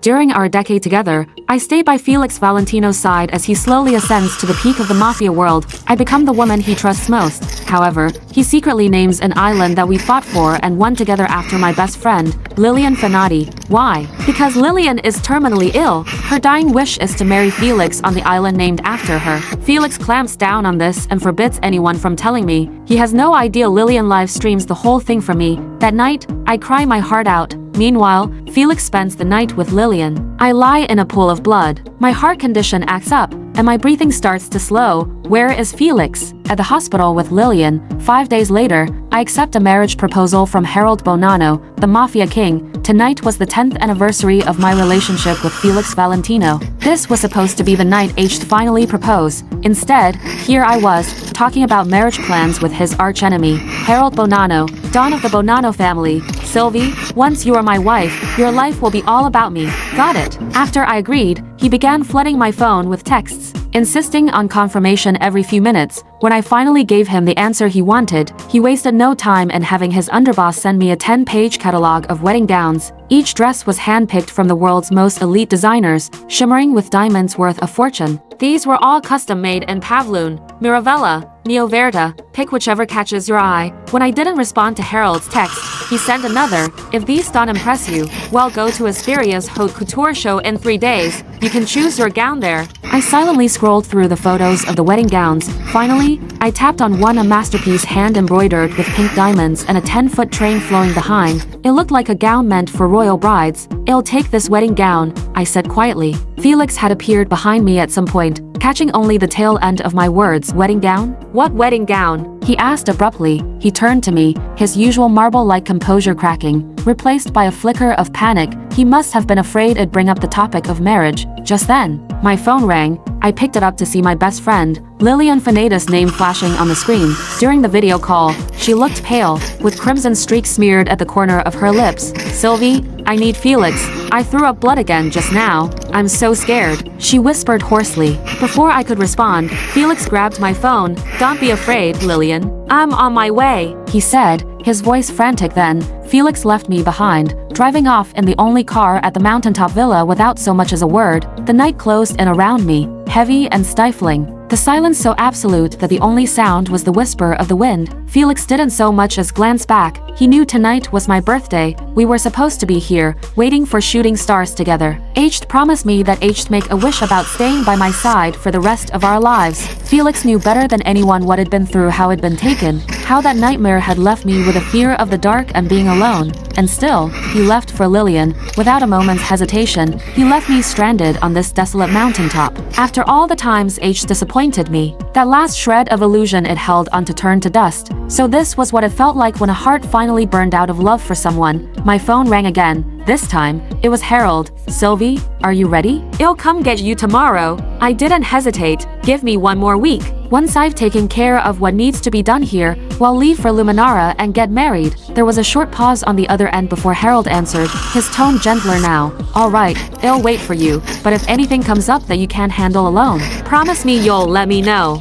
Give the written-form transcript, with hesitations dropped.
During our decade together, I stay by Felix Valentino's side as he slowly ascends to the peak of the mafia world. I become the woman he trusts most. However, he secretly names an island that we fought for and won together after my best friend, Lilian Fenati. Why? Because Lilian is terminally ill. Her dying wish is to marry Felix on the island named after her. Felix clamps down on this and forbids anyone from telling me. He has no idea Lilian live streams the whole thing for me. That night, I cry my heart out. Meanwhile, Felix spends the night with Lilian. I lie in a pool of blood. My heart condition acts up, and my breathing starts to slow. Where is Felix? At the hospital with Lilian. 5 days later, I accept a marriage proposal from Harold Bonanno, the mafia king. Tonight was the 10th anniversary of my relationship with Felix Valentino. This was supposed to be the night H finally proposed. Instead, here I was, talking about marriage plans with his archenemy, Harold Bonanno, Don of the Bonanno family. Sylvie, once you are my wife, your life will be all about me. Got it. After I agreed, he began flooding my phone with texts, insisting on confirmation every few minutes. When I finally gave him the answer he wanted, he wasted no time in having his underboss send me a 10-page catalog of wedding gowns. Each dress was handpicked from the world's most elite designers, shimmering with diamonds worth a fortune. These were all custom-made in Pavloon, Mirabella, Neo Verda, pick whichever catches your eye. When I didn't respond to Harold's text, he sent another. If these don't impress you, well, go to Asperia's haute couture show in 3 days. You can choose your gown there. I silently scrolled through the photos of the wedding gowns. Finally, I tapped on one, a masterpiece hand-embroidered with pink diamonds and a 10-foot train flowing behind. It looked like a gown meant for royal brides. I'll take this wedding gown, I said quietly. Felix had appeared behind me at some point, catching only the tail end of my words. Wedding gown? What wedding gown? He asked abruptly. He turned to me, his usual marble-like composure cracking, replaced by a flicker of panic. He must have been afraid it'd bring up the topic of marriage. Just then, my phone rang. I picked it up to see my best friend, Lilian Fenati's name flashing on the screen. During the video call, she looked pale, with crimson streaks smeared at the corner of her lips. Sylvie, I need Felix. I threw up blood again just now. I'm so scared, she whispered hoarsely. Before I could respond, Felix grabbed my phone. Don't be afraid, Lilian. I'm on my way, he said, his voice frantic. Then, Felix left me behind, driving off in the only car at the mountaintop villa without so much as a word. The night closed in around me, heavy and stifling. The silence so absolute that the only sound was the whisper of the wind. Felix didn't so much as glance back. He knew tonight was my birthday. We were supposed to be here, waiting for shooting stars together. H promised me that H'd make a wish about staying by my side for the rest of our lives. Felix knew better than anyone what had been through, how it'd been taken, how that nightmare had left me with a fear of the dark and being alone. And still, he left for Lilian. Without a moment's hesitation, he left me stranded on this desolate mountaintop. After all the times H disappointed me, that last shred of illusion it held on to turn to dust. So this was what it felt like when a heart finally burned out of love for someone. My phone rang again. This time, it was Harold. Sylvie, are you ready? I'll come get you tomorrow. I didn't hesitate. Give me 1 more week. Once I've taken care of what needs to be done here, we'll leave for Luminara and get married. There was a short pause on the other end before Harold answered, his tone gentler now. All right, I'll wait for you, but if anything comes up that you can't handle alone, promise me you'll let me know.